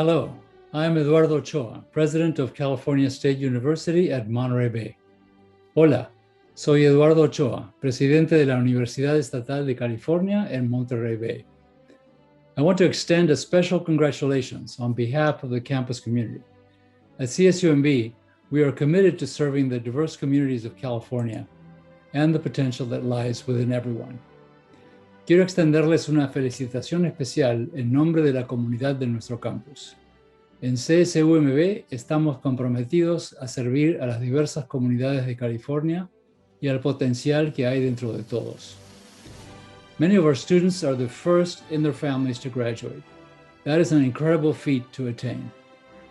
Hello, I am Eduardo Ochoa, President of California State University at Monterey Bay. Hola, soy Eduardo Ochoa, Presidente de la Universidad Estatal de California en Monterey Bay. I want to extend a special congratulations on behalf of the campus community. At CSUMB, we are committed to serving the diverse communities of California and the potential that lies within everyone. Quiero extenderles una felicitación especial en nombre de la comunidad de nuestro campus. En CSUMB estamos comprometidos a servir a las diversas comunidades de California y al potencial que hay dentro de todos. Many of our students are the first in their families to graduate. That is an incredible feat to attain.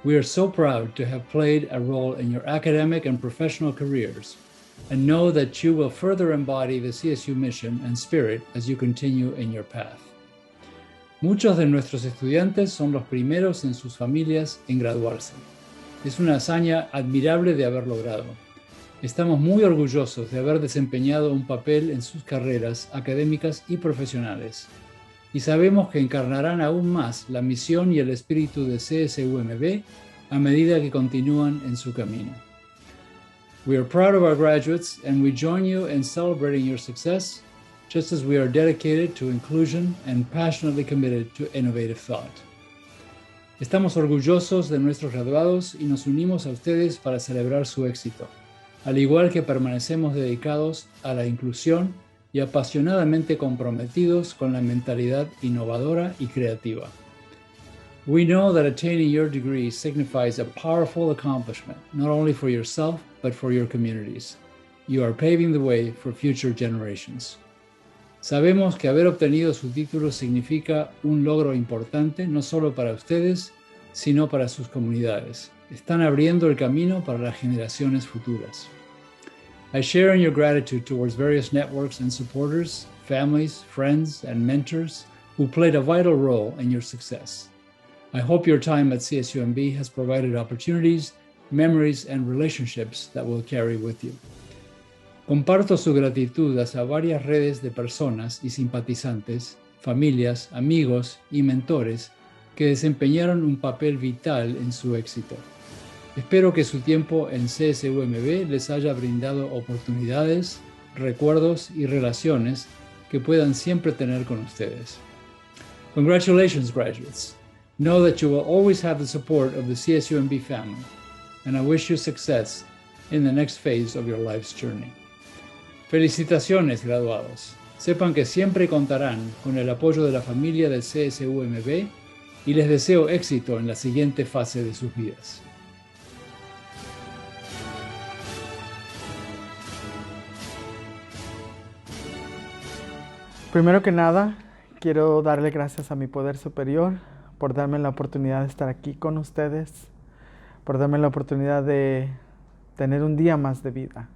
We are so proud to have played a role in your academic and professional careers, and know that you will further embody the CSU mission and spirit as you continue in your path. Muchos de nuestros estudiantes son los primeros en sus familias en graduarse. Es una hazaña admirable de haber logrado. Estamos muy orgullosos de haber desempeñado un papel en sus carreras académicas y profesionales, y sabemos que encarnarán aún más la misión y el espíritu de CSUMB a medida que continúan en su camino. We are proud of our graduates, and we join you in celebrating your success, just as we are dedicated to inclusion and passionately committed to innovative thought. Estamos orgullosos de nuestros graduados y nos unimos a ustedes para celebrar su éxito, al igual que permanecemos dedicados a la inclusión y apasionadamente comprometidos con la mentalidad innovadora y creativa. We know that attaining your degree signifies a powerful accomplishment, not only for yourself, but for your communities. You are paving the way for future generations. Sabemos que haber obtenido su título significa un logro importante, no solo para ustedes, sino para sus comunidades. Están abriendo el camino para las generaciones futuras. I share in your gratitude towards various networks and supporters, families, friends, and mentors who played a vital role in your success. I hope your time at CSUMB has provided opportunities, memories, and relationships that will carry with you. Comparto su gratitud hacia varias redes de personas y simpatizantes, familias, amigos y mentores que desempeñaron un papel vital en su éxito. Espero que su tiempo en CSUMB les haya brindado oportunidades, recuerdos y relaciones que puedan siempre tener con ustedes. Congratulations, graduates. Know that you will always have the support of the CSUMB family, and I wish you success in the next phase of your life's journey. Felicitaciones, graduados. Sepan que siempre contarán con el apoyo de la familia del CSUMB y les deseo éxito en la siguiente fase de sus vidas. Primero que nada, quiero darle gracias a mi poder superior por darme la oportunidad de estar aquí con ustedes, por darme la oportunidad de tener un día más de vida.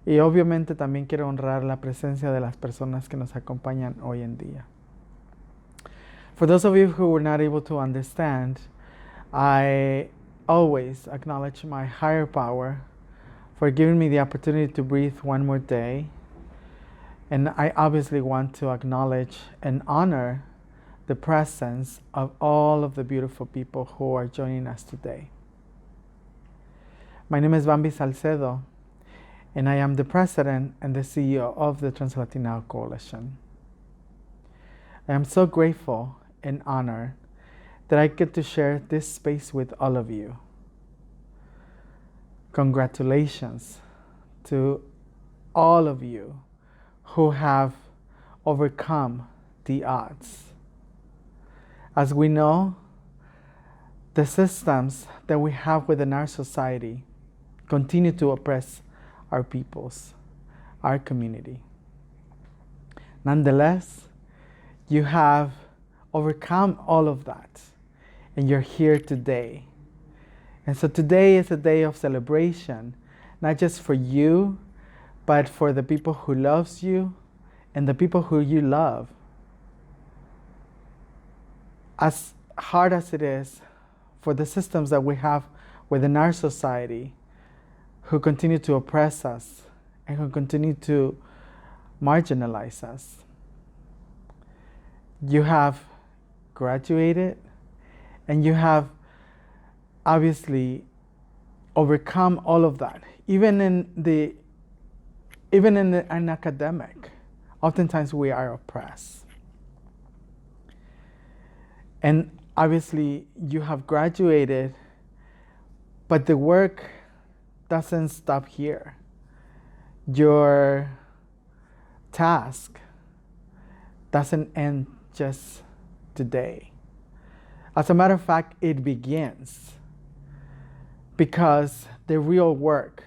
Y obviamente también quiero honrar la presencia de las personas que nos acompañan hoy en día. For those of you who were not able to understand, I always acknowledge my higher power for giving me the opportunity to breathe one more day. And I obviously want to acknowledge and honor the presence of all of the beautiful people who are joining us today. My name is Bambi Salcedo, and I am the president and the CEO of the Trans-Latino Coalition. I am so grateful and honored that I get to share this space with all of you. Congratulations to all of you who have overcome the odds. As we know, the systems that we have within our society continue to oppress our peoples, our community. Nonetheless, you have overcome all of that, and you're here today. And so today is a day of celebration, not just for you, but for the people who loves you and the people who you love. As hard as it is for the systems that we have within our society who continue to oppress us and who continue to marginalize us, you have graduated And you have obviously overcome all of that. Even in an academic, oftentimes we are oppressed. And obviously you have graduated, but the work doesn't stop here. Your task doesn't end just today. As a matter of fact, it begins, because the real work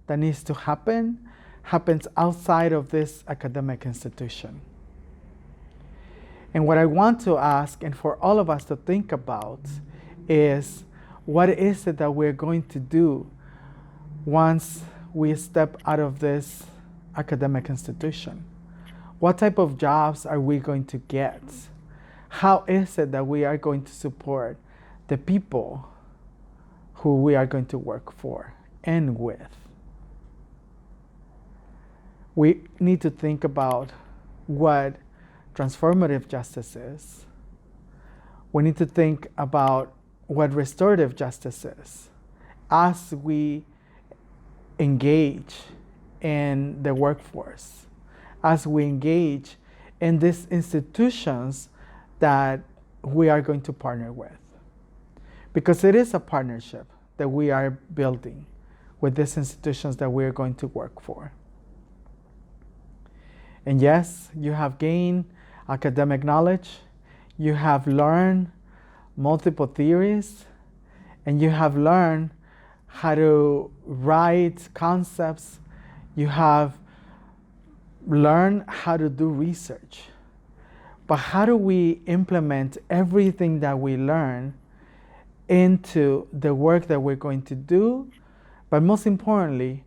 that needs to happen happens outside of this academic institution. And what I want to ask, and for all of us to think about, is what is it that we're going to do once we step out of this academic institution? What type of jobs are we going to get? How is it that we are going to support the people who we are going to work for and with? We need to think about what transformative justice is. We need to think about what restorative justice is as we engage in the workforce, as we engage in these institutions that we are going to partner with. Because it is a partnership that we are building with these institutions that we are going to work for. And yes, you have gained academic knowledge, you have learned multiple theories, and you have learned how to write concepts, you have learned how to do research. But how do we implement everything that we learn into the work that we're going to do? But most importantly,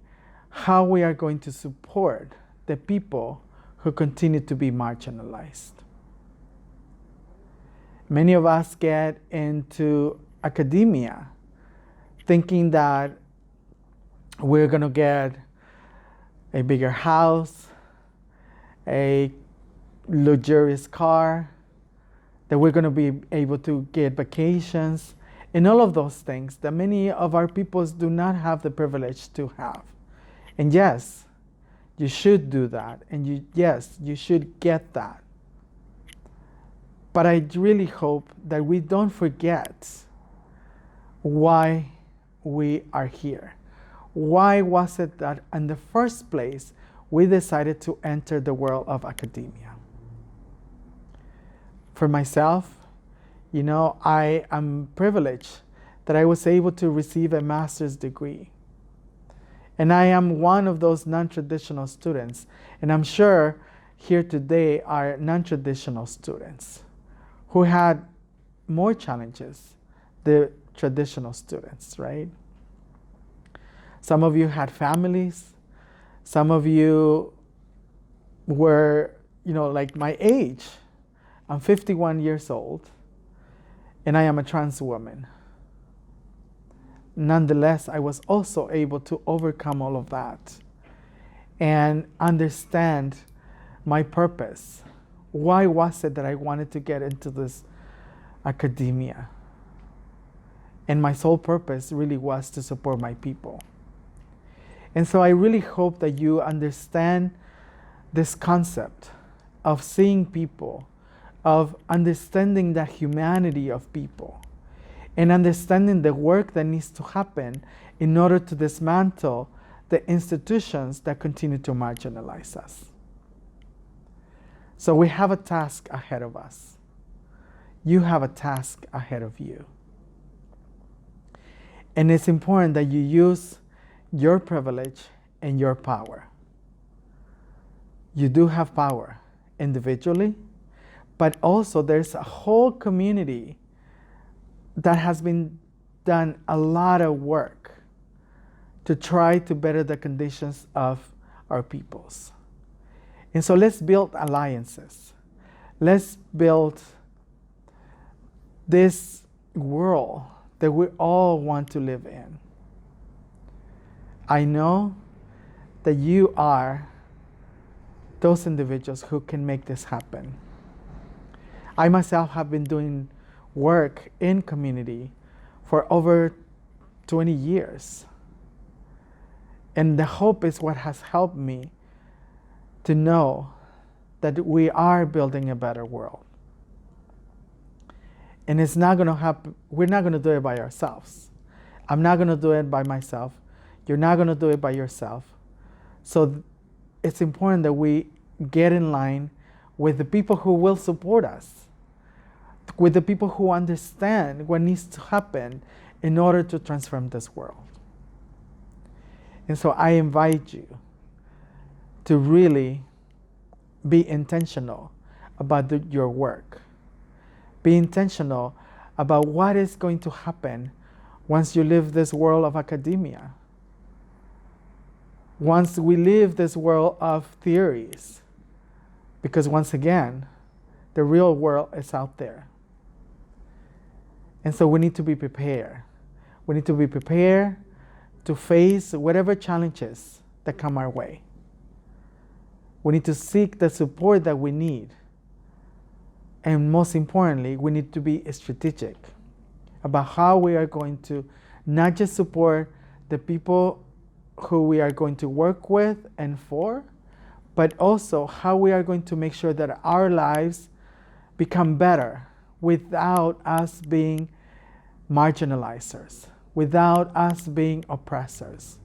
how we are going to support the people who continue to be marginalized. Many of us get into academia thinking that we're going to get a bigger house, a luxurious car, that we're going to be able to get vacations, and all of those things that many of our peoples do not have the privilege to have. And yes, you should do that, and yes, you should get that. But I really hope that we don't forget why we are here. Why was it that in the first place we decided to enter the world of academia? For myself, I am privileged that I was able to receive a master's degree. And I am one of those non-traditional students. And I'm sure here today are non-traditional students who had more challenges than traditional students, right? Some of you had families. Some of you were, like my age. I'm 51 years old, and I am a trans woman. Nonetheless, I was also able to overcome all of that and understand my purpose. Why was it that I wanted to get into this academia? And my sole purpose really was to support my people. And so I really hope that you understand this concept of seeing people, of understanding the humanity of people, and understanding the work that needs to happen in order to dismantle the institutions that continue to marginalize us. So we have a task ahead of us. You have a task ahead of you. And it's important that you use your privilege and your power. You do have power individually, but also there's a whole community that has been done a lot of work to try to better the conditions of our peoples. And so let's build alliances. Let's build this world that we all want to live in. I know that you are those individuals who can make this happen. I myself have been doing work in community for over 20 years. And the hope is what has helped me to know that we are building a better world. And it's not going to happen, we're not going to do it by ourselves. I'm not going to do it by myself. You're not going to do it by yourself. So it's important that we get in line with the people who will support us, with the people who understand what needs to happen in order to transform this world. And so I invite you to really be intentional about your work. Be intentional about what is going to happen once you leave this world of academia. Once we leave this world of theories. Because once again, the real world is out there. And so we need to be prepared. We need to be prepared to face whatever challenges that come our way. We need to seek the support that we need. And most importantly, we need to be strategic about how we are going to not just support the people who we are going to work with and for, but also how we are going to make sure that our lives become better without us being marginalizers, without us being oppressors.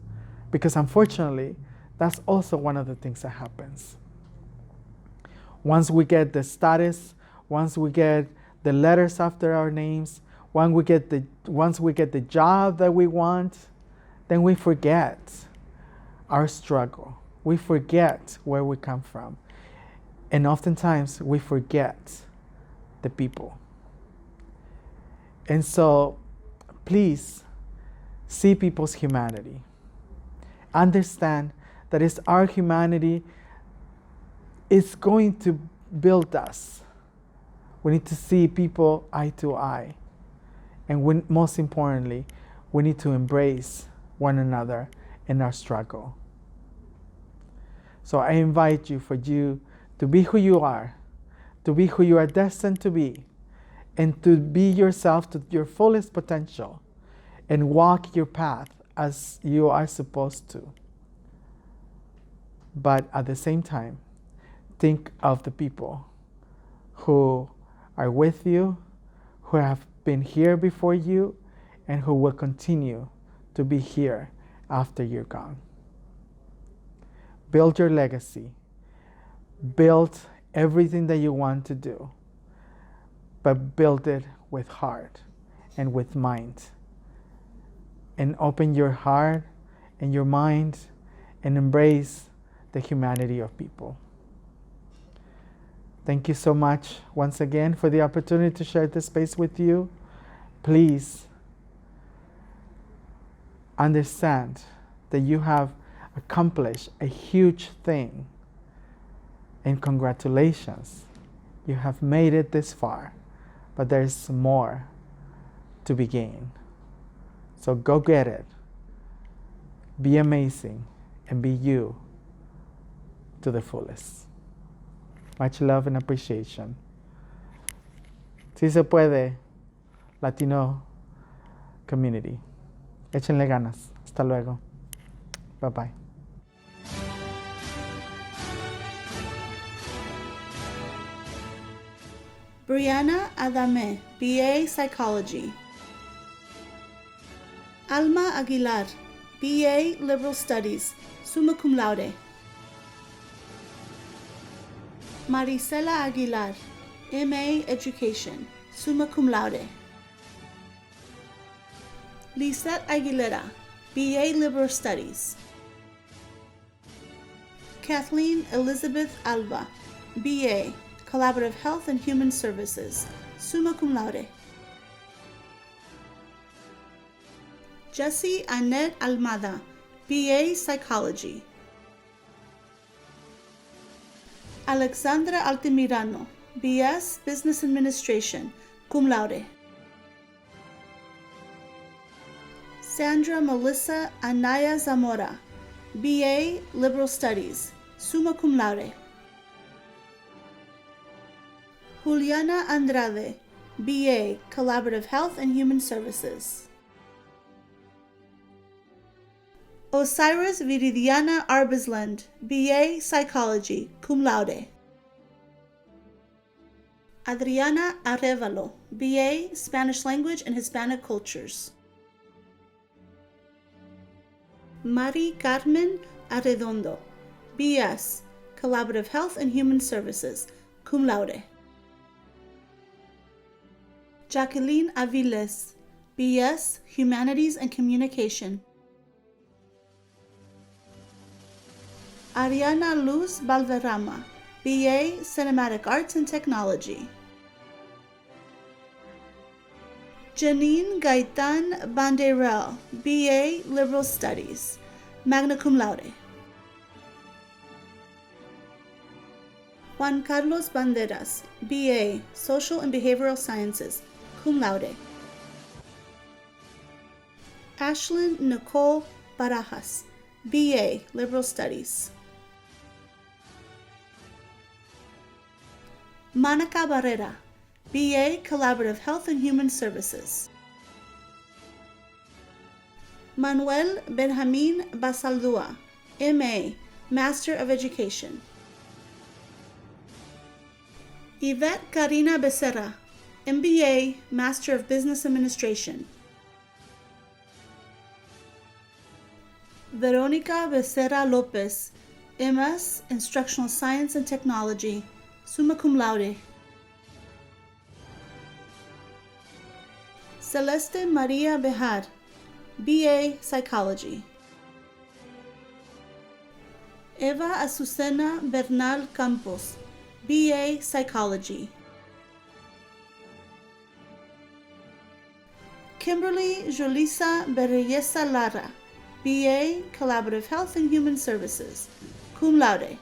Because unfortunately, that's also one of the things that happens. Once we get the status, once we get the letters after our names, once we get the job that we want, then we forget our struggle. We forget where we come from. And oftentimes we forget the people. And so please see people's humanity. Understand that it's our humanity is going to build us. We need to see people eye to eye. And most importantly, we need to embrace one another in our struggle. So I invite you for you to be who you are, to be who you are destined to be, and to be yourself to your fullest potential and walk your path as you are supposed to. But at the same time, think of the people who are with you, who have been here before you, and who will continue to be here after you're gone. Build your legacy. Build everything that you want to do, but build it with heart and with mind. And open your heart and your mind and embrace the humanity of people. Thank you so much once again for the opportunity to share this space with you. Please understand that you have accomplished a huge thing. And congratulations, you have made it this far, but there's more to be gained. So go get it. Be amazing and be you to the fullest. Much love and appreciation. Sí se puede, Latino community. Échenle ganas. Hasta luego. Bye-bye. Brianna Adame, BA Psychology. Alma Aguilar, BA Liberal Studies, summa cum laude. Marisela Aguilar, MA Education, summa cum laude. Lisette Aguilera, BA Liberal Studies. Kathleen Elizabeth Alba, BA Collaborative Health and Human Services, summa cum laude. Jessie Annette Almada, BA Psychology. Alexandra Altamirano, BS Business Administration, cum laude. Sandra Melissa Anaya Zamora, BA Liberal Studies, summa cum laude. Juliana Andrade, BA, Collaborative Health and Human Services. Osiris Viridiana Arbisland, BA, Psychology, cum laude. Adriana Arevalo, BA, Spanish Language and Hispanic Cultures. Mari Carmen Arredondo, BS, Collaborative Health and Human Services, cum laude. Jacqueline Aviles, BS, Humanities and Communication. Ariana Luz Valderrama, BA, Cinematic Arts and Technology. Janine Gaitan Banderel, BA, Liberal Studies, magna cum laude. Juan Carlos Banderas, BA, Social and Behavioral Sciences, cum laude. Ashlyn Nicole Barajas, BA, Liberal Studies. Monica Barrera, BA, Collaborative Health and Human Services. Manuel Benjamin Basaldua, MA, Master of Education. Yvette Karina Becerra, MBA, Master of Business Administration. Veronica Becerra Lopez, MS, Instructional Science and Technology, summa cum laude. Celeste Maria Bejar, BA, Psychology. Eva Azucena Bernal Campos, BA, Psychology. Kimberly Julissa Berreyesa Lara, BA, Collaborative Health and Human Services, cum laude.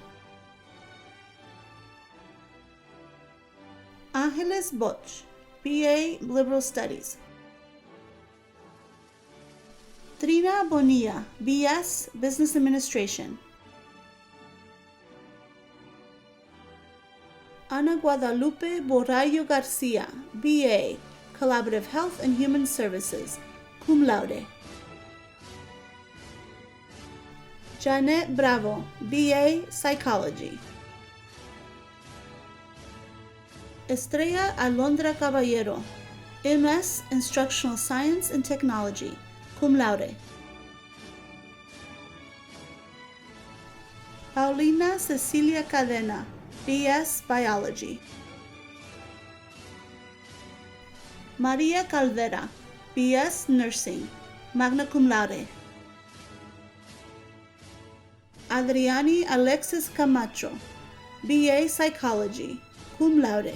Angeles Boch, BA, Liberal Studies. Trina Bonilla, BS, Business Administration. Ana Guadalupe Borrallo Garcia, BA, Collaborative Health and Human Services, cum laude. Janet Bravo, BA, Psychology. Estrella Alondra Caballero, MS, Instructional Science and Technology, cum laude. Paulina Cecilia Cadena, BS, Biology. Maria Calvera, BS, Nursing, magna cum laude. Adriani Alexis Camacho, BA, Psychology, cum laude.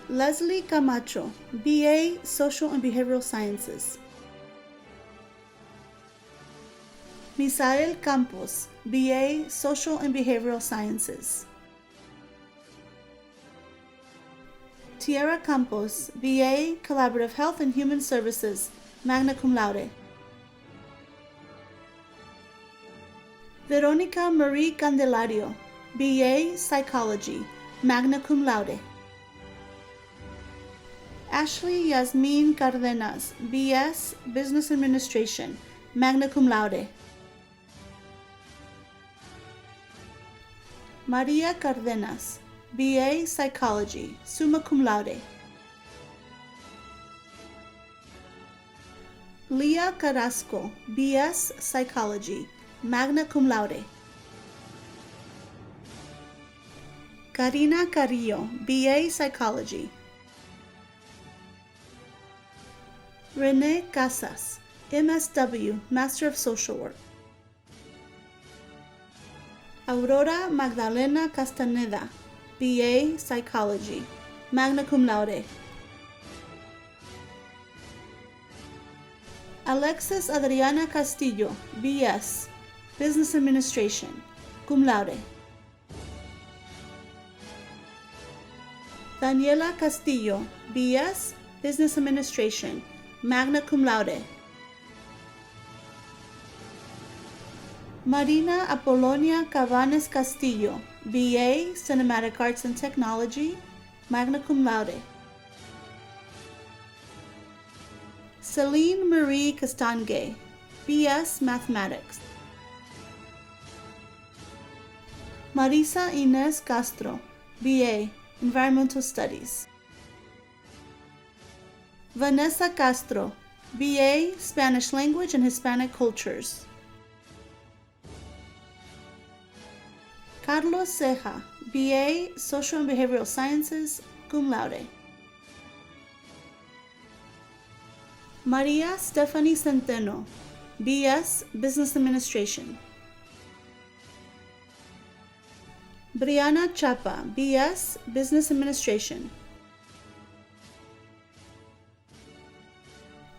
Leslie Camacho, BA, Social and Behavioral Sciences. Misael Campos, BA, Social and Behavioral Sciences. Tierra Campos, BA, Collaborative Health and Human Services, magna cum laude. Veronica Marie Candelario, BA, Psychology, magna cum laude. Ashley Yasmin Cardenas, BS, Business Administration, magna cum laude. Maria Cardenas, BA, Psychology, summa cum laude. Leah Carrasco, BS, Psychology, magna cum laude. Karina Carrillo, BA, Psychology. Renee Casas, MSW, Master of Social Work. Aurora Magdalena Castaneda, BA, Psychology, magna cum laude. Alexis Adriana Castillo, BS, Business Administration, cum laude. Daniela Castillo, BS, Business Administration, magna cum laude. Marina Apolonia Cabanes Castillo, BA, Cinematic Arts and Technology, magna cum laude. Celine Marie Castangue, BS, Mathematics. Marisa Inés Castro, BA, Environmental Studies. Vanessa Castro, BA, Spanish Language and Hispanic Cultures. Carlos Ceja, BA, Social and Behavioral Sciences, cum laude. Maria Stephanie Centeno, BS, Business Administration. Brianna Chapa, BS, Business Administration.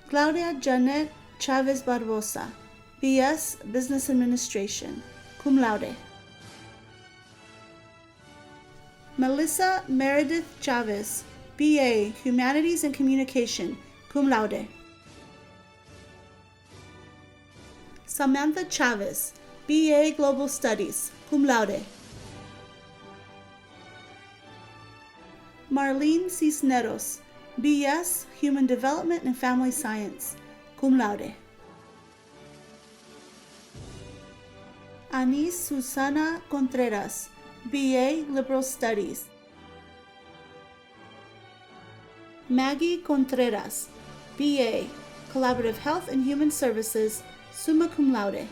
Claudia Janet Chavez Barbosa, BS, Business Administration, cum laude. Melissa Meredith Chavez, BA, Humanities and Communication, cum laude. Samantha Chavez, BA, Global Studies, cum laude. Marlene Cisneros, BS, Human Development and Family Science, cum laude. Anis Susana Contreras, BA, Liberal Studies. Maggie Contreras, BA, Collaborative Health and Human Services, summa cum laude.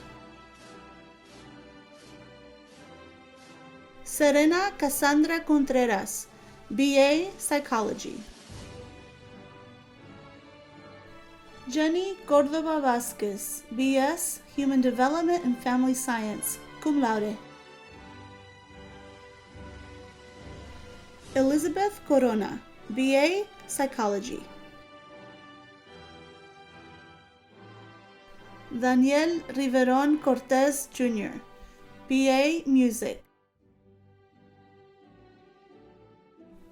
Serena Cassandra Contreras, BA, Psychology. Jenny Cordova Vasquez, BS, Human Development and Family Science, cum laude. Elizabeth Corona, BA, Psychology. Daniel Riveron Cortez Jr., BA, Music.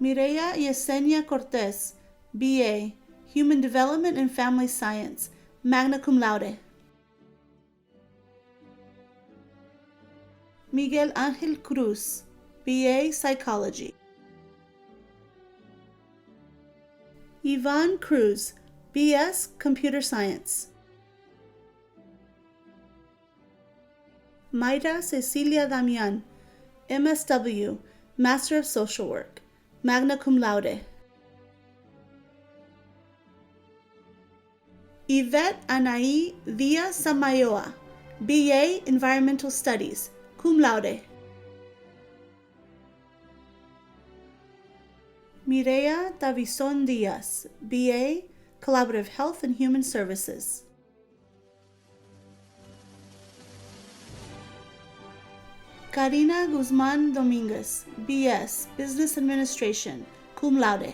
Mireya Yesenia Cortez, BA, Human Development and Family Science, magna cum laude. Miguel Angel Cruz, BA, Psychology. Yvonne Cruz, BS, Computer Science. Mayra Cecilia Damian, MSW, Master of Social Work, magna cum laude. Yvette Anaí Villa Samayoa, BA, Environmental Studies, cum laude. Mireya Davison Diaz, BA, Collaborative Health and Human Services. Karina Guzman Dominguez, BS, Business Administration, cum laude.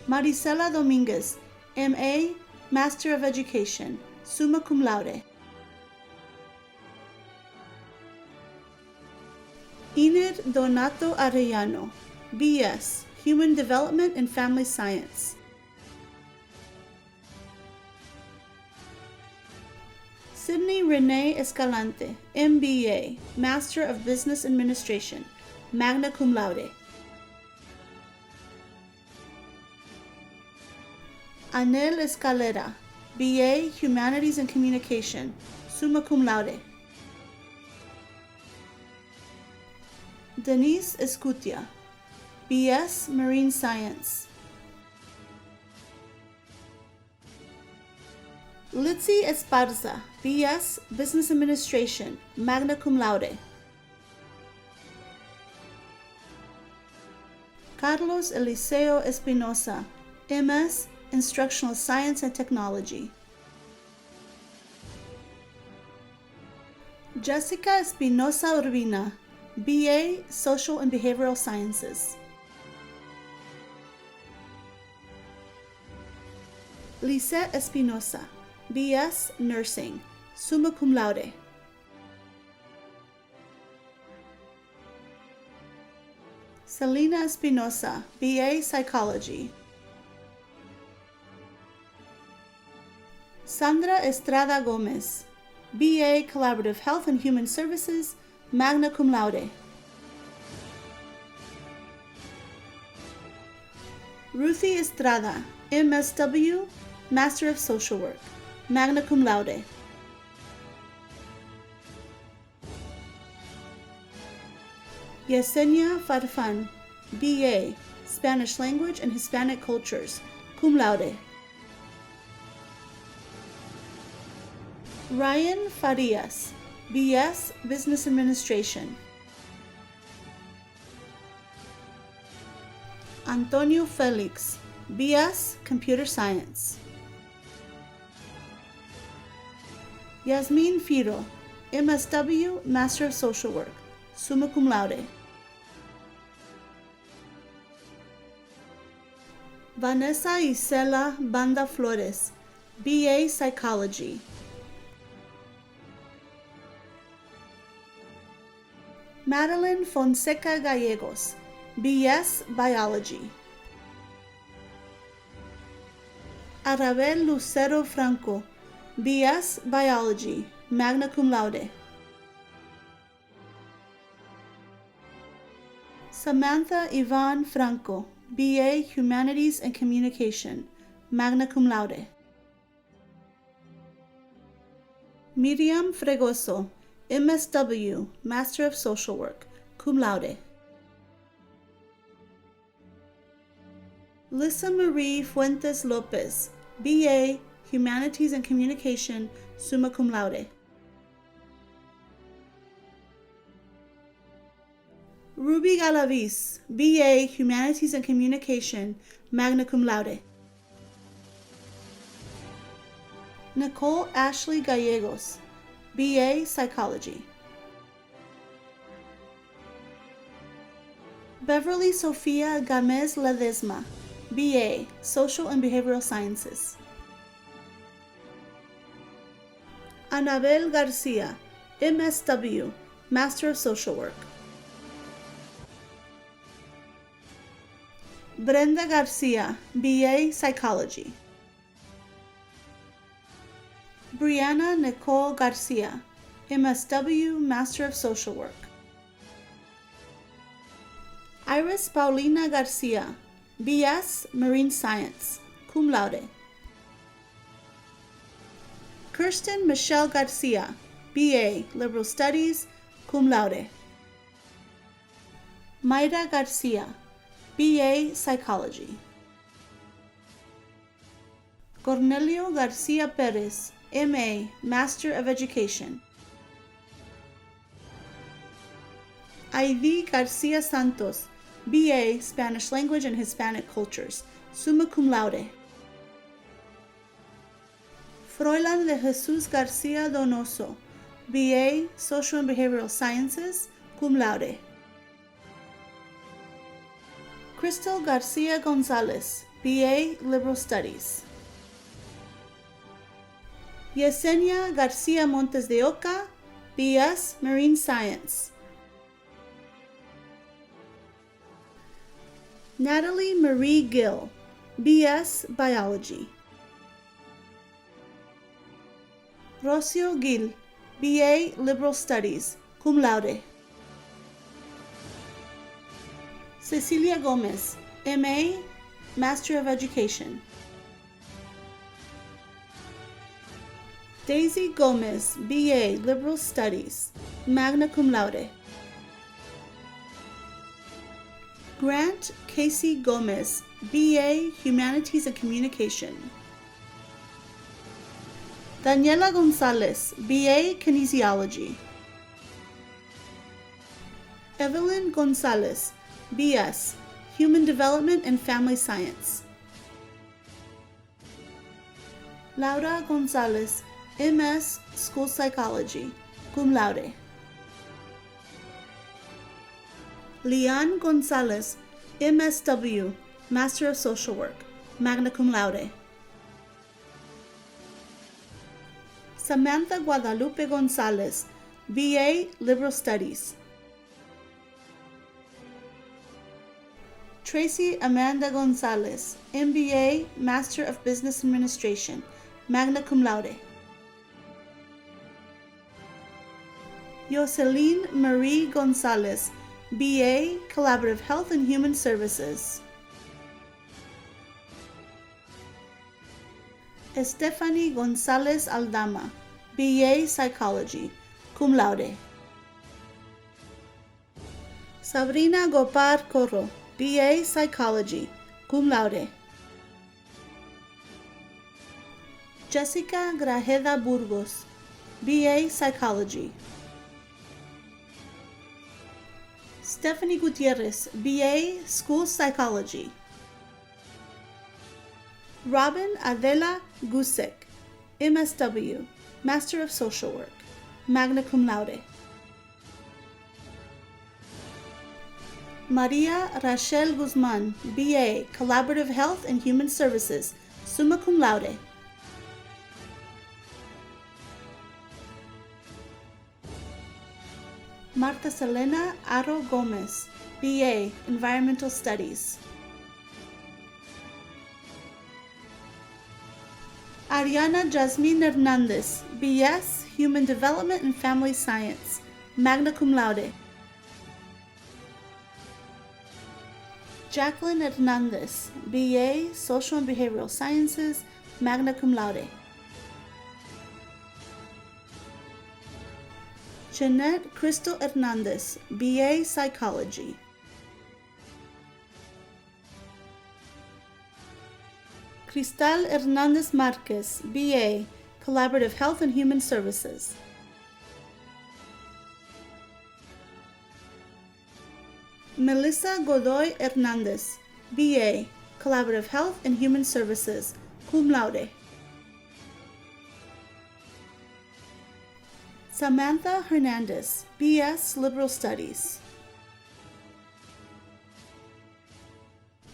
Marisela Dominguez, MA, Master of Education, summa cum laude. Enid Donato Arellano, BS, Human Development and Family Science. Sydney Renee Escalante, MBA, Master of Business Administration, magna cum laude. Anel Escalera, BA, Humanities and Communication, summa cum laude. Denise Escutia, BS, Marine Science. Litzy Esparza, BS, Business Administration, magna cum laude. Carlos Eliseo Espinosa, MS, Instructional Science and Technology. Jessica Espinosa Urbina, BA, Social and Behavioral Sciences. Lisette Espinosa, BS, Nursing, summa cum laude. Selena Espinosa, BA, Psychology. Sandra Estrada Gomez, BA Collaborative Health and Human Services, magna cum laude. Ruthie Estrada, MSW, Master of Social Work, magna cum laude. Yesenia Farfan, BA, Spanish Language and Hispanic Cultures, cum laude. Ryan Farias, BS, Business Administration. Antonio Felix, BS, Computer Science. Yasmin Firo, MSW, Master of Social Work, summa cum laude. Vanessa Isela Banda Flores, BA Psychology. Madeline Fonseca Gallegos, BS Biology. Arabel Lucero Franco, BS Biology, magna cum laude. Samantha Yvonne Franco, BA Humanities and Communication, magna cum laude. Miriam Fregoso, MSW, Master of Social Work, cum laude. Lisa Marie Fuentes Lopez, BA, Humanities and Communication, summa cum laude. Ruby Galavis, BA, Humanities and Communication, magna cum laude. Nicole Ashley Gallegos, BA, Psychology. Beverly Sofia Gamez Ledesma, BA, Social and Behavioral Sciences. Anabel Garcia, MSW, Master of Social Work. Brenda Garcia, BA, Psychology. Brianna Nicole Garcia, MSW, Master of Social Work. Iris Paulina Garcia, BS, Marine Science, cum laude. Kirsten Michelle Garcia, BA, Liberal Studies, cum laude. Mayra Garcia, BA, Psychology. Cornelio Garcia Perez, MA, Master of Education. Ivy Garcia Santos, BA, Spanish Language and Hispanic Cultures, summa cum laude. Froilan de Jesus Garcia Donoso, BA, Social and Behavioral Sciences, cum laude. Crystal Garcia Gonzalez, BA, Liberal Studies. Yesenia Garcia Montes de Oca, BS, Marine Science. Natalie Marie Gill, BS, Biology. Rocio Gil, BA, Liberal Studies, cum laude. Cecilia Gomez, MA, Master of Education. Daisy Gomez, BA, Liberal Studies, magna cum laude. Grant Casey Gomez, BA, Humanities and Communication. Daniela Gonzalez, BA, Kinesiology. Evelyn Gonzalez, BS, Human Development and Family Science. Laura Gonzalez, MS, School Psychology, cum laude. Leon Gonzalez, MSW, Master of Social Work, magna cum laude. Samantha Guadalupe Gonzalez, BA, Liberal Studies. Tracy Amanda Gonzalez, MBA, Master of Business Administration, magna cum laude. Jocelyn Marie Gonzalez, BA, Collaborative Health and Human Services. Stephanie Gonzalez Aldama, BA, Psychology, cum laude. Sabrina Gopar Corro, BA, Psychology, cum laude. Jessica Grajeda Burgos, BA, Psychology. Stephanie Gutierrez, BA, School Psychology. Robin Adela Gusek, MSW, Master of Social Work, magna cum laude. Maria Rachel Guzman, BA, Collaborative Health and Human Services, summa cum laude. Marta Selena Aro Gomez, BA, Environmental Studies. Ariana Jasmine Hernandez, BS, Human Development and Family Science, magna cum laude. Jacqueline Hernandez, BA, Social and Behavioral Sciences, magna cum laude. Jeanette Crystal Hernandez, BA, Psychology. Cristal Hernandez Marquez, BA, Collaborative Health and Human Services. Melissa Godoy Hernandez, BA, Collaborative Health and Human Services, cum laude. Samantha Hernandez, BS, Liberal Studies.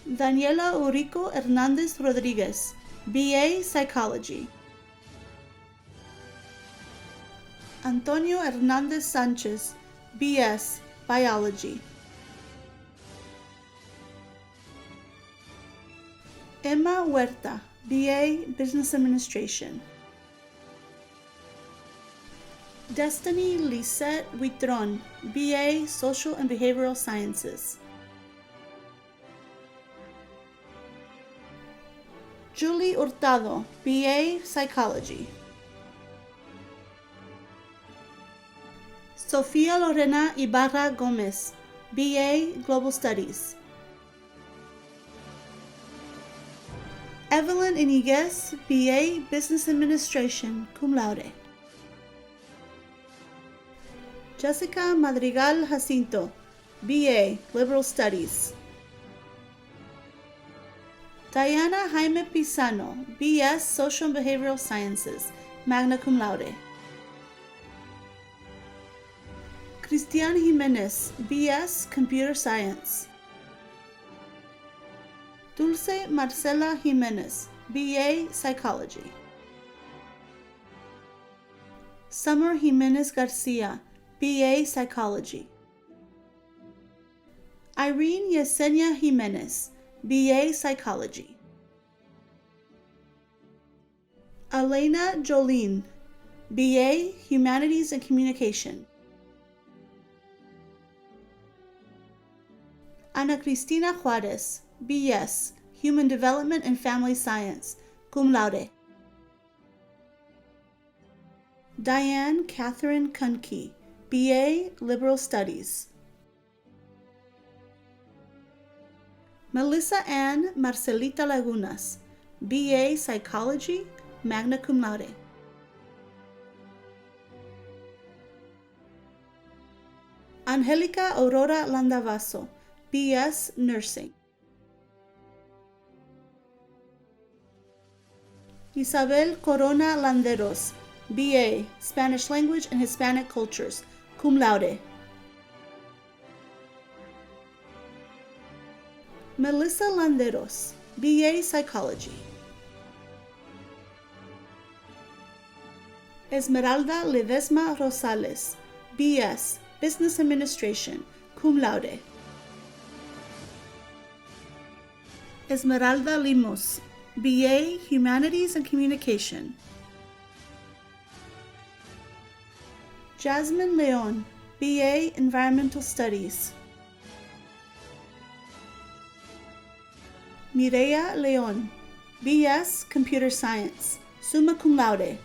Daniela Urico Hernandez Rodriguez, BA, Psychology. Antonio Hernandez Sanchez, BS, Biology. Emma Huerta, BA, Business Administration. Destiny Lisette Huitron, BA, Social and Behavioral Sciences. Julie Hurtado, BA, Psychology. Sofia Lorena Ibarra Gomez, BA, Global Studies. Evelyn Iniguez, BA, Business Administration, cum laude. Jessica Madrigal Jacinto, BA, Liberal Studies. Diana Jaime Pisano, BS, Social and Behavioral Sciences, magna cum laude. Cristian Jimenez, BS, Computer Science. Dulce Marcela Jimenez, BA, Psychology. Summer Jimenez Garcia, BA, Psychology. Irene Yesenia Jimenez, BA, Psychology. Elena Jolene, BA, Humanities and Communication. Ana Cristina Juarez, BS, Human Development and Family Science, cum laude. Diane Catherine Kunke, BA, Liberal Studies. Melissa Ann Marcelita Lagunas, BA, Psychology, magna cum laude. Angelica Aurora Landavaso, BS, Nursing. Isabel Corona Landeros, BA, Spanish Language and Hispanic Cultures, cum laude. Melissa Landeros, BA, Psychology. Esmeralda Ledesma Rosales, BS, Business Administration, cum laude. Esmeralda Limos, BA Humanities and Communication. Jasmine Leon, BA Environmental Studies. Mireya Leon, BS Computer Science, summa cum laude.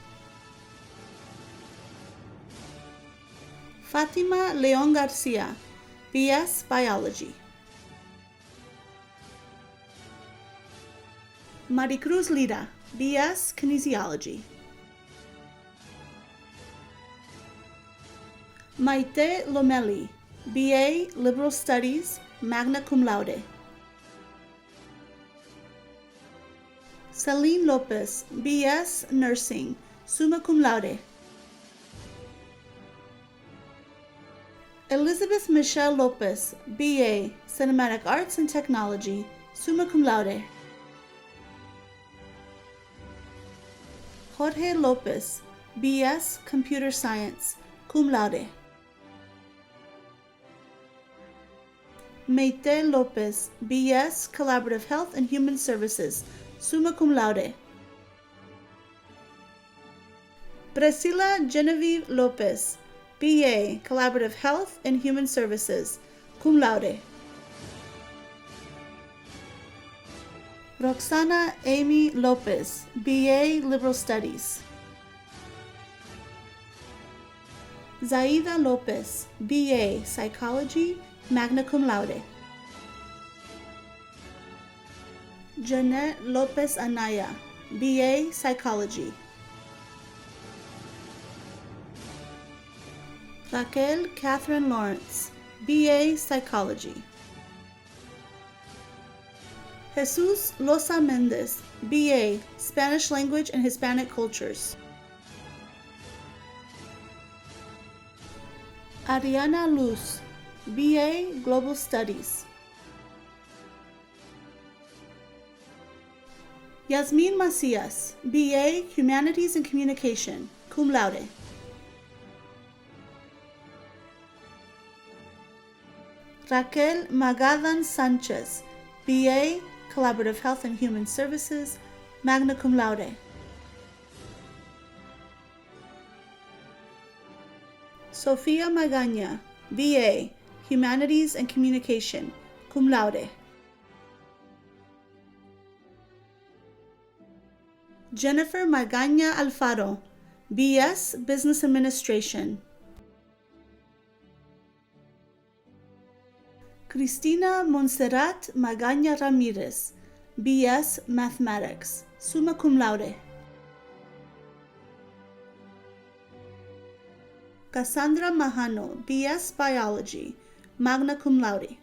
Fatima Leon Garcia, BS Biology. Maricruz Lira, BS Kinesiology. Maite Lomeli, BA Liberal Studies, magna cum laude. Celine Lopez, BS Nursing, summa cum laude. Elizabeth Michelle Lopez, BA Cinematic Arts and Technology, summa cum laude. Jorge Lopez, BS Computer Science, cum laude. Maite Lopez, BS Collaborative Health and Human Services, summa cum laude. Priscilla Genevieve Lopez, BA Collaborative Health and Human Services, cum laude. Roxana Amy Lopez, BA Liberal Studies. Zaida Lopez, BA Psychology, magna cum laude. Janet Lopez Anaya, BA Psychology. Raquel Catherine Lawrence, BA Psychology. Jesus Loza Mendez, BA Spanish Language and Hispanic Cultures. Ariana Luz, BA Global Studies. Yasmin Macias, BA Humanities and Communication, cum laude. Raquel Magadan Sanchez, BA Collaborative Health and Human Services, magna cum laude. Sofia Magaña, BA Humanities and Communication, cum laude. Jennifer Magaña Alfaro, BS Business Administration. Cristina Montserrat Magaña Ramirez, BS Mathematics, summa cum laude. Cassandra Mahano, BS Biology, magna cum laude.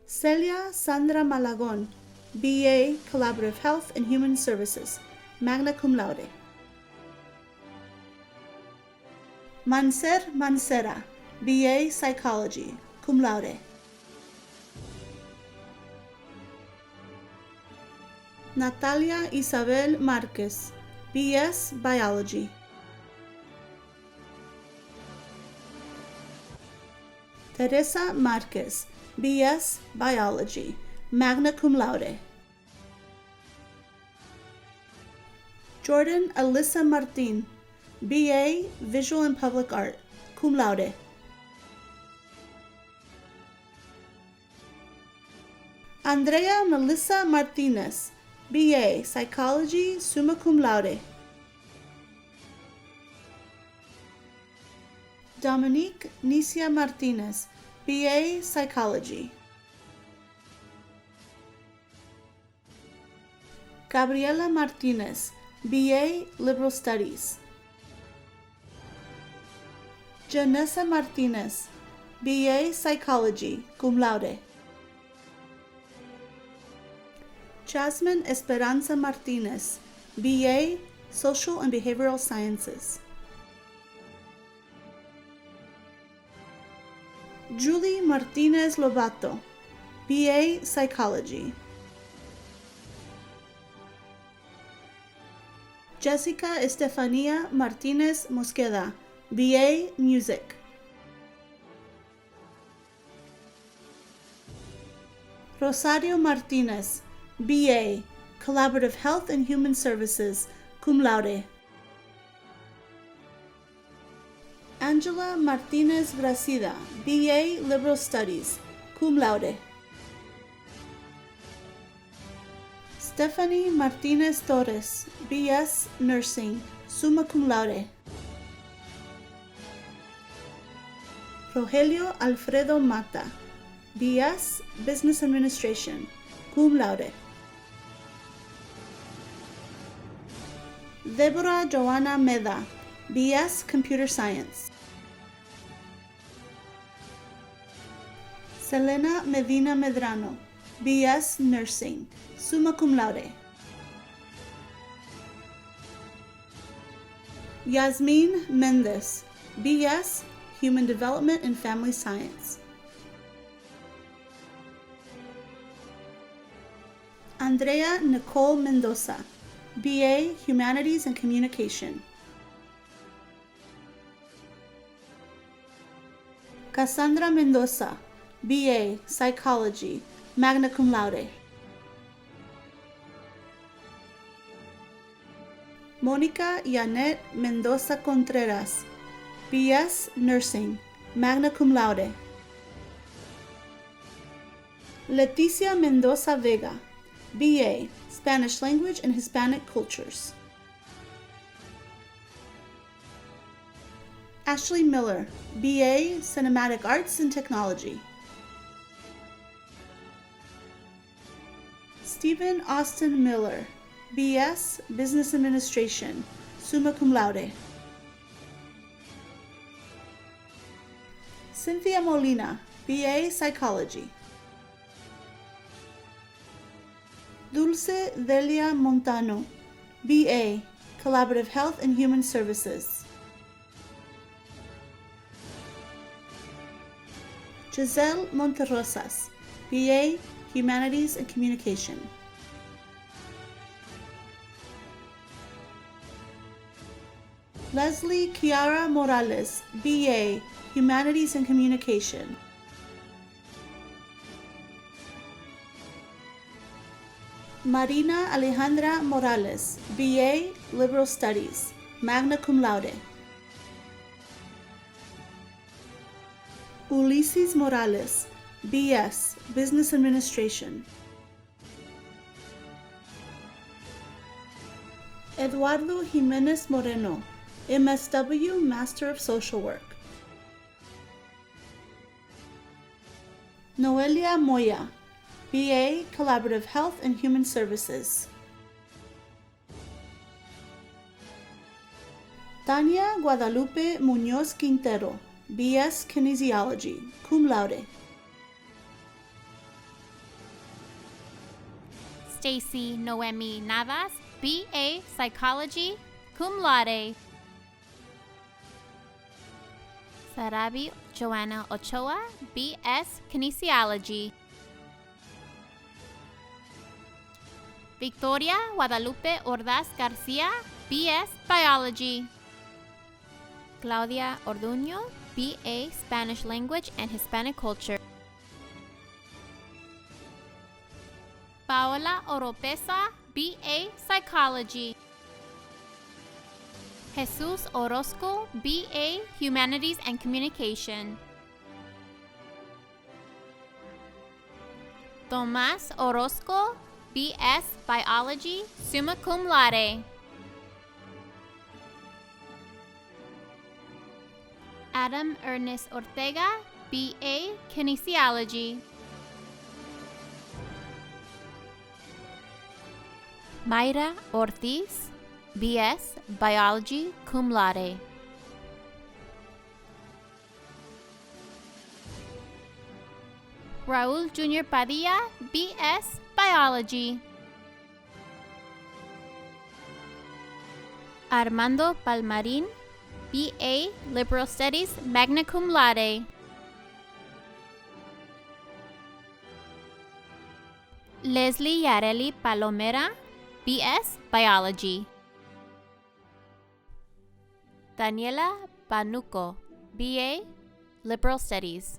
Celia Sandra Malagon, BA Collaborative Health and Human Services, magna cum laude. Manser Mancera, BA Psychology, cum laude. Natalia Isabel Marquez, BS Biology. Teresa Marquez, BS Biology, magna cum laude. Jordan Alyssa Martin, BA Visual and Public Art, cum laude. Andrea Melissa Martinez, BA Psychology, summa cum laude. Dominique Nicia Martinez, BA Psychology. Gabriela Martinez, BA Liberal Studies. Janessa Martinez, BA Psychology, cum laude. Jasmine Esperanza Martinez, BA Social and Behavioral Sciences. Julie Martinez Lobato, BA Psychology. Jessica Estefania Martinez Mosqueda, BA Music. Rosario Martinez, BA, Collaborative Health and Human Services, cum laude. Angela Martinez Gracida, BA, Liberal Studies, cum laude. Stephanie Martinez Torres, BS, Nursing, summa cum laude. Rogelio Alfredo Mata, BS, Business Administration, cum laude. Deborah Joanna Meda, BS, Computer Science. Selena Medina Medrano, BS, Nursing, summa cum laude. Yasmin Mendez, BS, Human Development and Family Science. Andrea Nicole Mendoza, BA, Humanities and Communication. Cassandra Mendoza, BA, Psychology, magna cum laude. Mónica Yanet Mendoza Contreras, BS, Nursing, magna cum laude. Leticia Mendoza Vega, BA, Spanish Language and Hispanic Cultures. Ashley Miller, BA, Cinematic Arts and Technology. Stephen Austin Miller, BS, Business Administration, summa cum laude. Cynthia Molina, BA, Psychology. Dulce Delia Montano, BA, Collaborative Health and Human Services. Giselle Monterrosas, BA, Humanities and Communication. Leslie Chiara Morales, BA, Humanities and Communication. Marina Alejandra Morales, BA, Liberal Studies, magna cum laude. Ulises Morales, BS, Business Administration. Eduardo Jimenez Moreno, MSW, Master of Social Work. Noelia Moya, BA, Collaborative Health and Human Services. Tania Guadalupe Muñoz Quintero, BS, Kinesiology, cum laude. Stacy Noemi Navas, BA, Psychology, cum laude. Sarabi Joanna Ochoa, BS, Kinesiology. Victoria Guadalupe Ordaz Garcia, BS, Biology. Claudia Orduño, BA, Spanish Language and Hispanic Culture. Paola Oropesa, BA, Psychology. Jesus Orozco, BA, Humanities and Communication. Tomás Orozco, BS, Biology, summa cum laude. Adam Ernest Ortega, BA, Kinesiology. Mayra Ortiz, BS, Biology, cum laude. Raúl Jr. Padilla, BS, Biology. Armando Palmarin, BA, Liberal Studies, magna cum laude. Leslie Yareli Palomera, BS, Biology. Daniela Panuco, BA, Liberal Studies.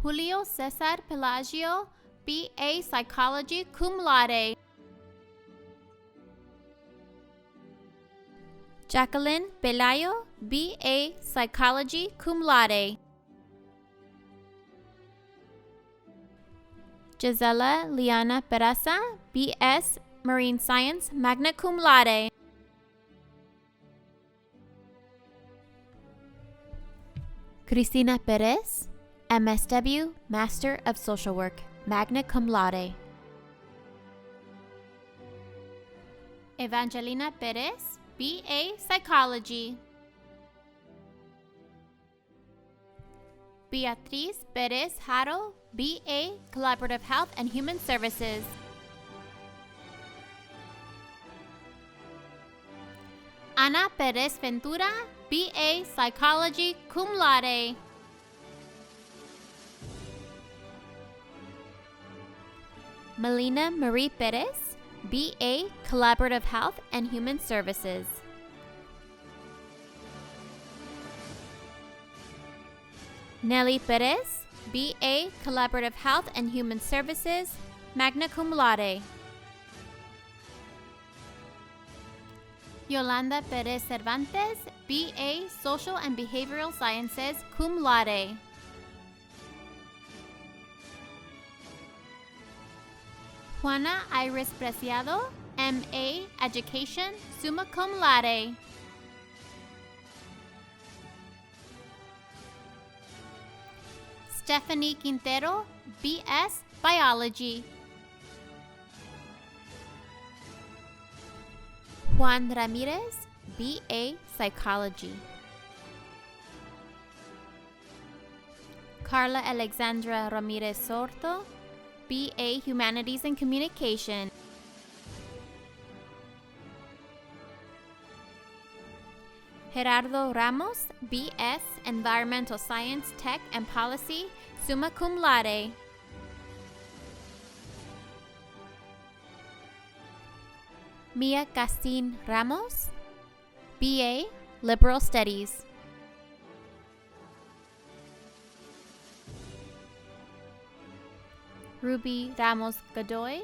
Julio Cesar Pelagio, B.A. Psychology, cum laude. Jacqueline Pelayo, B.A. Psychology, cum laude. Gisela Liana Peraza, B.S. Marine Science, magna cum laude. Cristina Perez, MSW, Master of Social Work, magna cum laude. Evangelina Perez, B.A. Psychology. Beatriz Perez Haro, B.A. Collaborative Health and Human Services. Ana Perez Ventura, B.A. Psychology, cum laude. Melina Marie Perez, B.A. Collaborative Health and Human Services. Nelly Perez, B.A. Collaborative Health and Human Services, magna cum laude. Yolanda Perez Cervantes, B.A. Social and Behavioral Sciences, cum laude. Juana Iris Preciado, M.A. Education, summa cum laude. Stephanie Quintero, B.S. Biology. Juan Ramirez, B.A. Psychology. Carla Alexandra Ramirez Sorto, B.A. Humanities and Communication. Gerardo Ramos, B.S. Environmental Science, Tech and Policy, summa cum laude. Mia Castin Ramos, B.A. Liberal Studies. Ruby Ramos Godoy,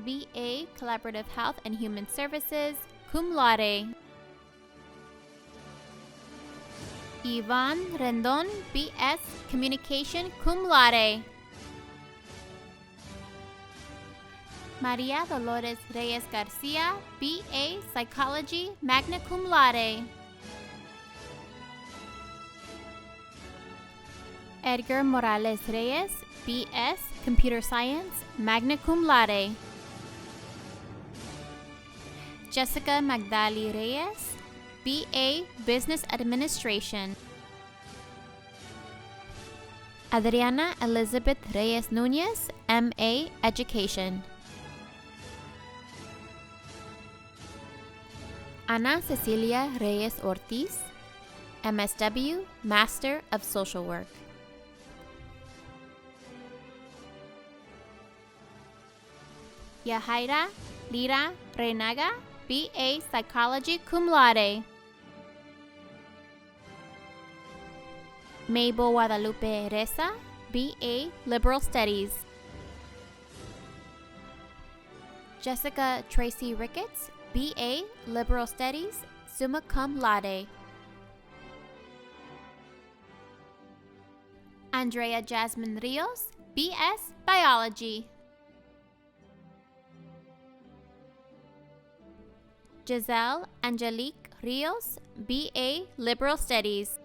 B.A. Collaborative Health and Human Services, cum laude. Yvonne Rendon, B.S. Communication, cum laude. Maria Dolores Reyes Garcia, B.A. Psychology, magna cum laude. Edgar Morales Reyes, B.S. Computer Science, magna cum laude. Jessica Magdali Reyes, B.A. Business Administration. Adriana Elizabeth Reyes Nunez, M.A. Education. Ana Cecilia Reyes Ortiz, MSW, Master of Social Work. Yahaira Lira Renaga, B.A. Psychology, cum laude. Mabel Guadalupe Reza, B.A. Liberal Studies. Jessica Tracy Ricketts, B.A. Liberal Studies, summa cum laude. Andrea Jasmine Rios, B.S. Biology. Giselle Angelique Rios, B.A. Liberal Studies.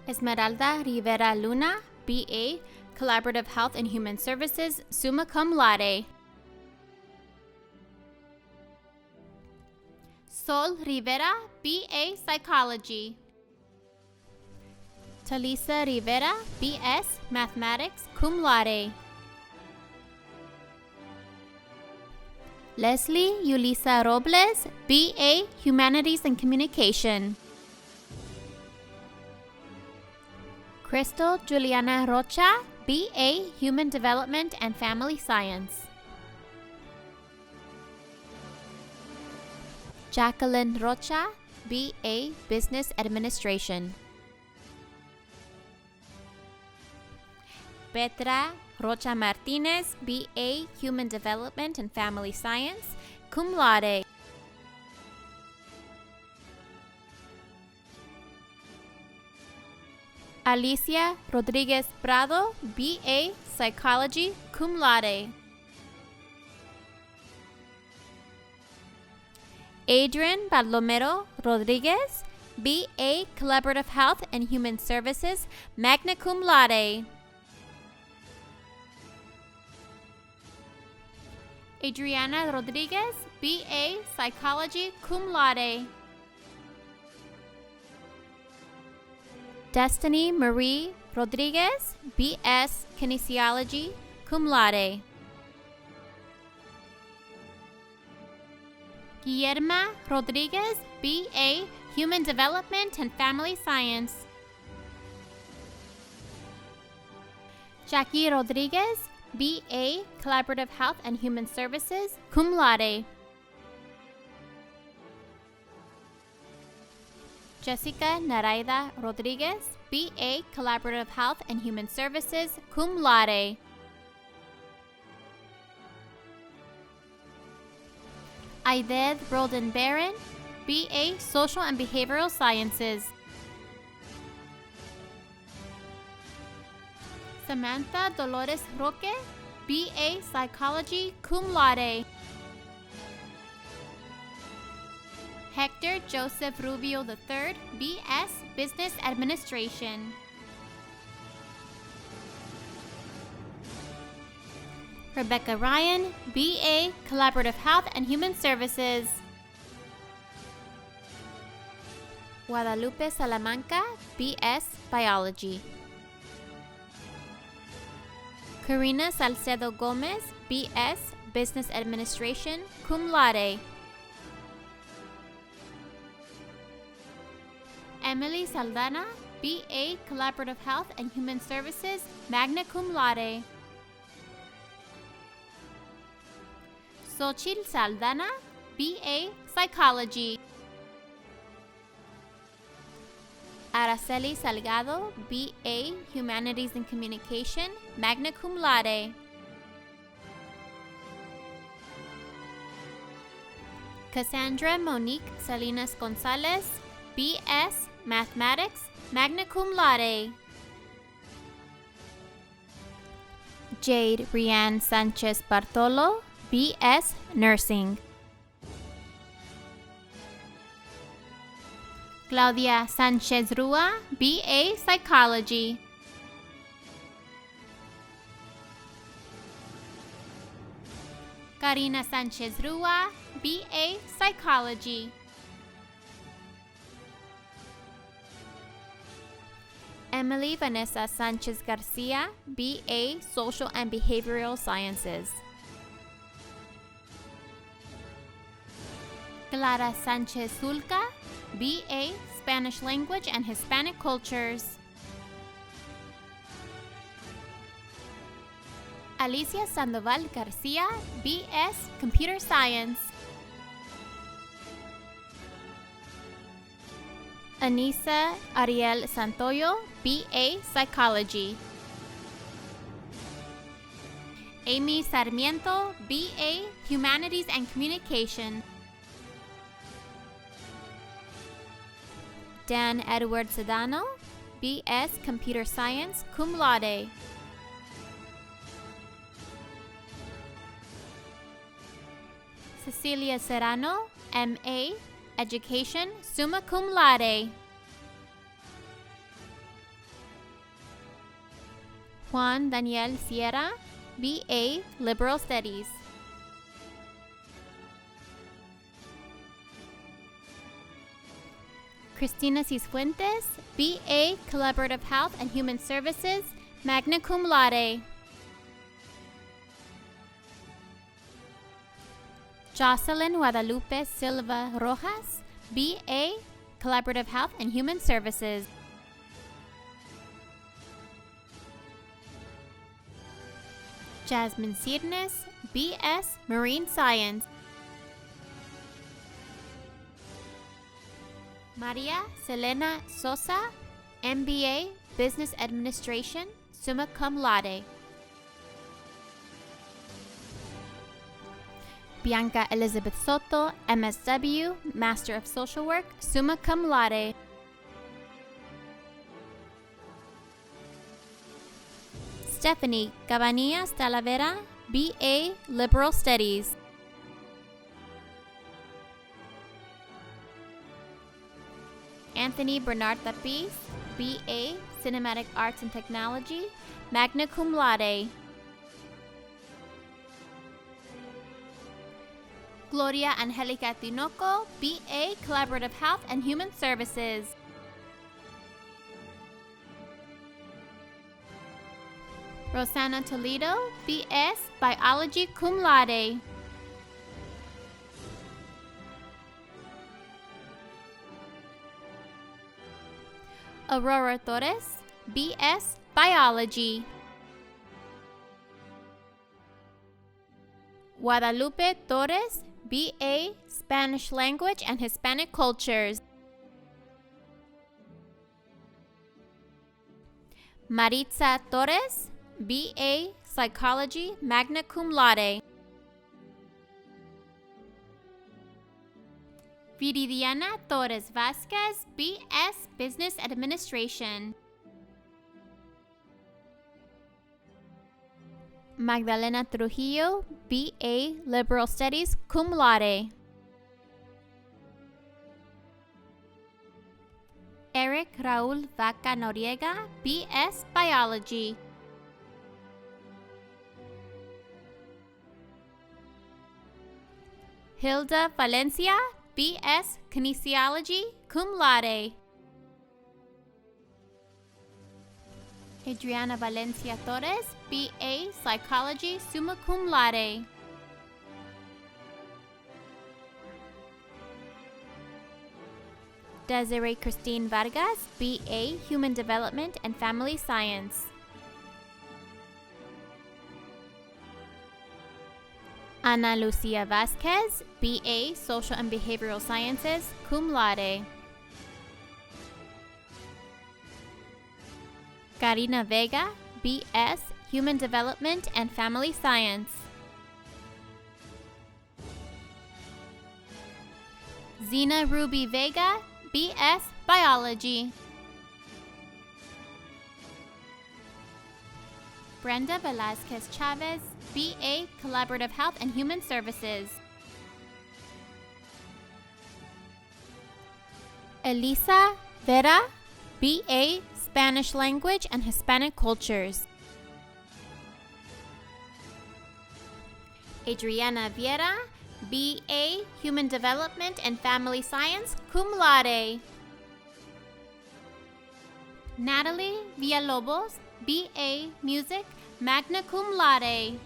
Esmeralda Rivera Luna, B.A. Collaborative Health and Human Services, summa cum laude. Sol Rivera, B.A. Psychology. Talisa Rivera, B.S. Mathematics, cum laude. Leslie Yulisa Robles, B.A. Humanities and Communication. Crystal Juliana Rocha, B.A. Human Development and Family Science. Jacqueline Rocha, BA, Business Administration. Petra Rocha Martinez, BA, Human Development and Family Science, cum laude. Alicia Rodriguez Prado, BA, Psychology, cum laude. Adrian Baldomero Rodriguez, BA, Collaborative Health and Human Services, magna cum laude. Adriana Rodriguez, BA, Psychology, cum laude. Destiny Marie Rodriguez, BS, Kinesiology, cum laude. Guillerma Rodriguez, BA, Human Development and Family Science. Jackie Rodriguez, BA, Collaborative Health and Human Services, cum laude. Jessica Naraida Rodriguez, BA, Collaborative Health and Human Services, cum laude. Aided Roldan Barron, BA, Social and Behavioral Sciences. Samantha Dolores Roque, BA, Psychology, cum laude. Hector Joseph Rubio III, BS, Business Administration. Rebecca Ryan, BA, Collaborative Health and Human Services. Guadalupe Salamanca, BS, Biology. Karina Salcedo Gomez, BS, Business Administration, cum laude. Emily Saldana, BA, Collaborative Health and Human Services, magna cum laude. Xochitl Saldana, BA, Psychology. Araceli Salgado, BA, Humanities and Communication, magna cum laude. Cassandra Monique Salinas Gonzalez, BS, Mathematics, magna cum laude. Jade Rianne Sanchez Bartolo, BS, Nursing. Claudia Sanchez Rua, BA, Psychology. Karina Sanchez Rua, BA, Psychology. Emily Vanessa Sanchez Garcia, BA, Social and Behavioral Sciences. Clara Sanchez Zulca, BA, Spanish Language and Hispanic Cultures. Alicia Sandoval Garcia, BS, Computer Science. Anissa Ariel Santoyo, BA, Psychology. Amy Sarmiento, BA, Humanities and Communication. Dan Edward Sedano, BS, Computer Science, cum laude. Cecilia Serrano, MA, Education, summa cum laude. Juan Daniel Sierra, BA, Liberal Studies. Cristina Cisfuentes, BA, Collaborative Health and Human Services, magna cum laude. Jocelyn Guadalupe Silva Rojas, BA, Collaborative Health and Human Services. Jasmine Ciernes, BS, Marine Science. Maria Selena Sosa, MBA, Business Administration, summa cum laude. Bianca Elizabeth Soto, MSW, Master of Social Work, summa cum laude. Stephanie Cabanillas Talavera, BA, Liberal Studies. Anthony Bernard Tapiz, BA, Cinematic Arts and Technology, magna cum laude. Gloria Angelica Tinoco, BA, Collaborative Health and Human Services. Rosanna Toledo, BS, Biology cum laude. Aurora Torres, BS, Biology. Guadalupe Torres, BA, Spanish Language and Hispanic Cultures. Maritza Torres, BA, Psychology, magna cum laude. Viridiana Torres Vasquez, BS, Business Administration. Magdalena Trujillo, BA, Liberal Studies, cum laude. Eric Raúl Vaca Noriega, BS, Biology. Hilda Valencia, BS, Kinesiology, cum laude. Adriana Valencia Torres, BA, Psychology, summa cum laude. Desiree Christine Vargas, BA, Human Development and Family Science. Ana Lucia Vasquez, BA, Social and Behavioral Sciences, cum laude. Karina Vega, BS, Human Development and Family Science. Zena Ruby Vega, BS, Biology. Brenda Velazquez Chavez, BA, Collaborative Health and Human Services. Elisa Vera, BA, Spanish Language and Hispanic Cultures. Adriana Viera, BA, Human Development and Family Science, cum laude. Natalie Villalobos, BA, Music, magna cum laude.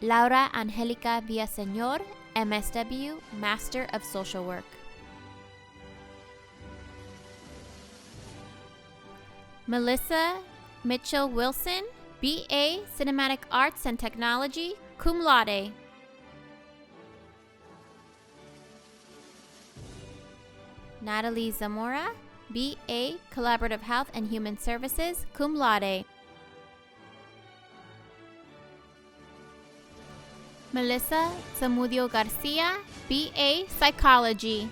Laura Angelica Villaseñor, MSW, Master of Social Work. Melissa Mitchell Wilson, BA, Cinematic Arts and Technology, cum laude. Natalie Zamora, BA, Collaborative Health and Human Services, cum laude. Melissa Zamudio Garcia, BA, Psychology.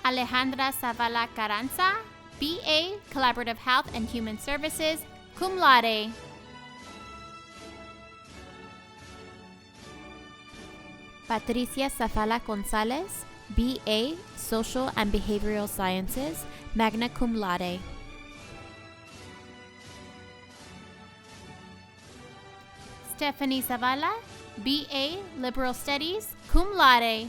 Alejandra Zavala Carranza, BA, Collaborative Health and Human Services, cum laude. Patricia Zavala Gonzalez, BA, Social and Behavioral Sciences, magna cum laude. Stephanie Zavala, BA, Liberal Studies, cum laude.